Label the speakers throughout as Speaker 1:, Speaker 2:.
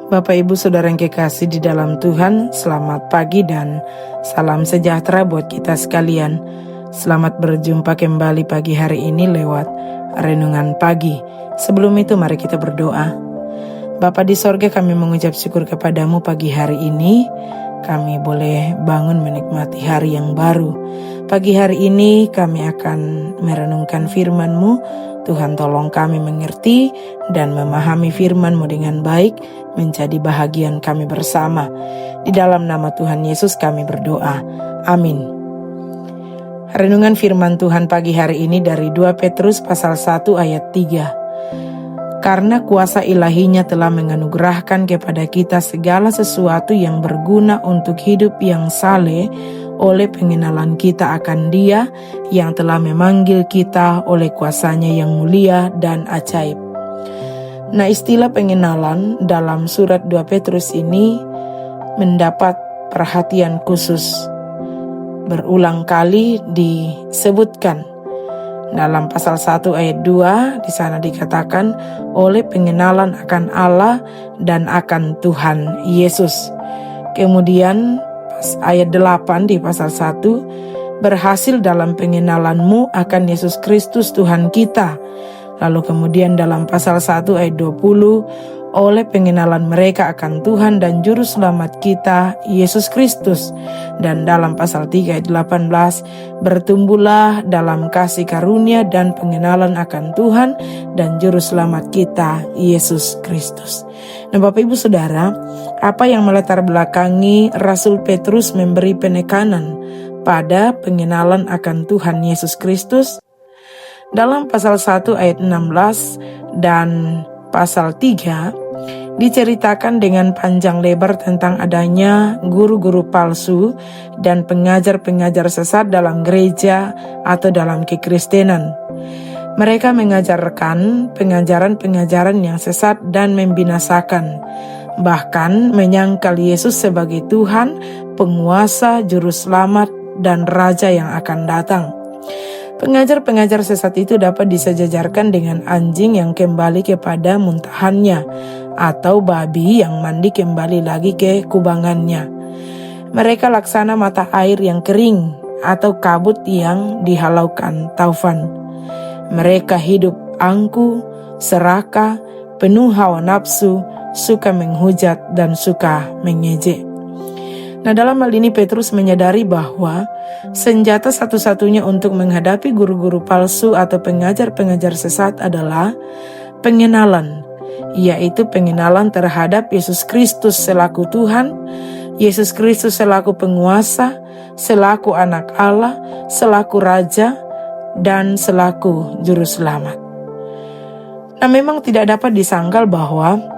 Speaker 1: Bapak Ibu Saudara yang kekasih di dalam Tuhan, selamat pagi dan salam sejahtera buat kita sekalian. Selamat berjumpa kembali pagi hari ini lewat Renungan Pagi. Sebelum itu mari kita berdoa. Bapa di sorga, kami mengucap syukur kepadamu pagi hari ini. Kami boleh bangun menikmati hari yang baru. Pagi hari ini kami akan merenungkan firman-Mu. Tuhan tolong kami mengerti dan memahami firman-Mu dengan baik, menjadi bahagian kami bersama. Di dalam nama Tuhan Yesus kami berdoa. Amin. Renungan firman Tuhan pagi hari ini dari 2 Petrus pasal 1 ayat 3. Karena kuasa ilahinya telah menganugerahkan kepada kita segala sesuatu yang berguna untuk hidup yang saleh oleh pengenalan kita akan Dia yang telah memanggil kita oleh kuasanya yang mulia dan ajaib. Nah, istilah pengenalan dalam surat 2 Petrus ini mendapat perhatian khusus. Berulang kali disebutkan. Dalam pasal 1 ayat 2 di sana dikatakan oleh pengenalan akan Allah dan akan Tuhan Yesus. Kemudian ayat 8 di pasal 1 berhasil dalam pengenalanmu akan Yesus Kristus Tuhan kita. Lalu kemudian dalam pasal 1 ayat 20 oleh pengenalan mereka akan Tuhan dan Juru Selamat kita, Yesus Kristus. Dan dalam pasal 3 ayat 18, bertumbuhlah dalam kasih karunia dan pengenalan akan Tuhan dan Juru Selamat kita, Yesus Kristus. Nah, Bapak Ibu Saudara, apa yang melatar belakangi Rasul Petrus memberi penekanan pada pengenalan akan Tuhan Yesus Kristus? Dalam pasal 1 ayat 16 dan pasal 3 diceritakan dengan panjang lebar tentang adanya guru-guru palsu dan pengajar-pengajar sesat dalam gereja atau dalam kekristenan. Mereka mengajarkan pengajaran-pengajaran yang sesat dan membinasakan, bahkan menyangkal Yesus sebagai Tuhan, penguasa, juru selamat, dan raja yang akan datang. Pengajar-pengajar sesat itu dapat disejajarkan dengan anjing yang kembali kepada muntahannya atau babi yang mandi kembali lagi ke kubangannya. Mereka laksana mata air yang kering atau kabut yang dihalaukan taufan. Mereka hidup angkuh, serakah, penuh hawa nafsu, suka menghujat dan suka mengejek. Nah, dalam hal ini Petrus menyadari bahwa senjata satu-satunya untuk menghadapi guru-guru palsu atau pengajar-pengajar sesat adalah pengenalan, yaitu pengenalan terhadap Yesus Kristus selaku Tuhan, Yesus Kristus selaku penguasa, selaku anak Allah, selaku raja, dan selaku juru selamat. Nah, memang tidak dapat disangkal bahwa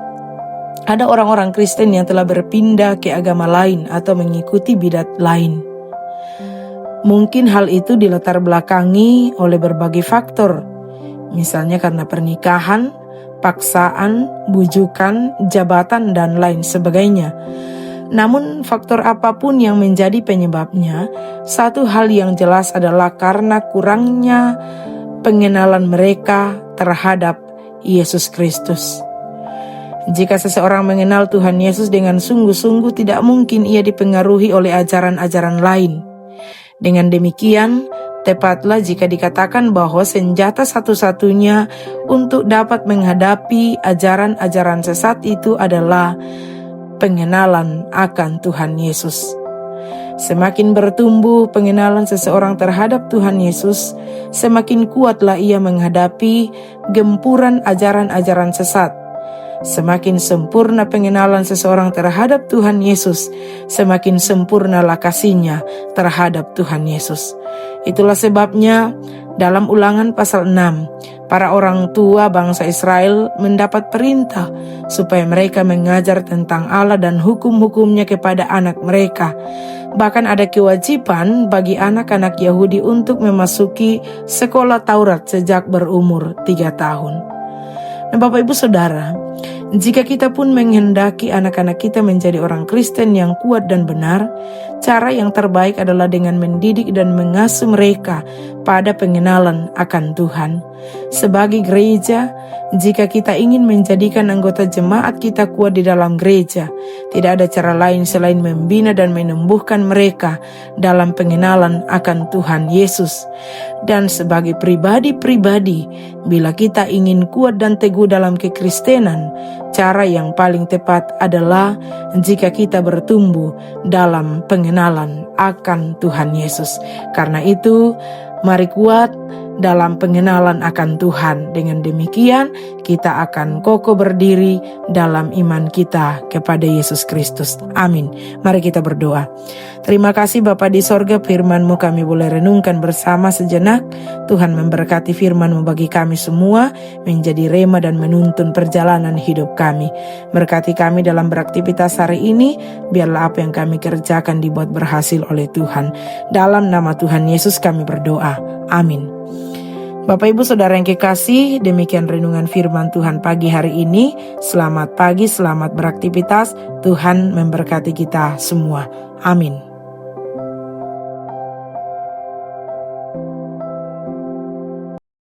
Speaker 1: ada orang-orang Kristen yang telah berpindah ke agama lain atau mengikuti bidat lain. Mungkin hal itu dilatar belakangi oleh berbagai faktor, misalnya karena pernikahan, paksaan, bujukan, jabatan, dan lain sebagainya. Namun faktor apapun yang menjadi penyebabnya, satu hal yang jelas adalah karena kurangnya pengenalan mereka terhadap Yesus Kristus. Jika seseorang mengenal Tuhan Yesus dengan sungguh-sungguh, tidak mungkin ia dipengaruhi oleh ajaran-ajaran lain. Dengan demikian, tepatlah jika dikatakan bahwa senjata satu-satunya untuk dapat menghadapi ajaran-ajaran sesat itu adalah pengenalan akan Tuhan Yesus. Semakin bertumbuh pengenalan seseorang terhadap Tuhan Yesus, semakin kuatlah ia menghadapi gempuran ajaran-ajaran sesat. Semakin sempurna pengenalan seseorang terhadap Tuhan Yesus, semakin sempurnalah kasihnya terhadap Tuhan Yesus. Itulah sebabnya dalam Ulangan pasal 6, para orang tua bangsa Israel mendapat perintah supaya mereka mengajar tentang Allah dan hukum-hukumnya kepada anak mereka. Bahkan ada kewajiban bagi anak-anak Yahudi untuk memasuki sekolah Taurat sejak berumur 3 tahun. Nah, Bapak Ibu Saudara, jika kita pun menghendaki anak-anak kita menjadi orang Kristen yang kuat dan benar, cara yang terbaik adalah dengan mendidik dan mengasuh mereka pada pengenalan akan Tuhan. Sebagai gereja, jika kita ingin menjadikan anggota jemaat kita kuat di dalam gereja, tidak ada cara lain selain membina dan menumbuhkan mereka dalam pengenalan akan Tuhan Yesus. Dan sebagai pribadi-pribadi, bila kita ingin kuat dan teguh dalam kekristenan, cara yang paling tepat adalah jika kita bertumbuh dalam pengenalan akan Tuhan Yesus. Karena itu, mari kuat dalam pengenalan akan Tuhan. Dengan demikian, kita akan kokoh berdiri dalam iman kita kepada Yesus Kristus. Amin. Mari kita berdoa. Terima kasih Bapa di sorga, firman-Mu kami boleh renungkan bersama sejenak. Tuhan memberkati firman-Mu bagi kami semua, menjadi rema dan menuntun perjalanan hidup kami. Berkati kami dalam beraktivitas hari ini, biarlah apa yang kami kerjakan dibuat berhasil oleh Tuhan. Dalam nama Tuhan Yesus kami berdoa. Amin. Bapak Ibu Saudara yang kekasih, demikian renungan firman Tuhan pagi hari ini. Selamat pagi, selamat beraktivitas. Tuhan memberkati kita semua. Amin.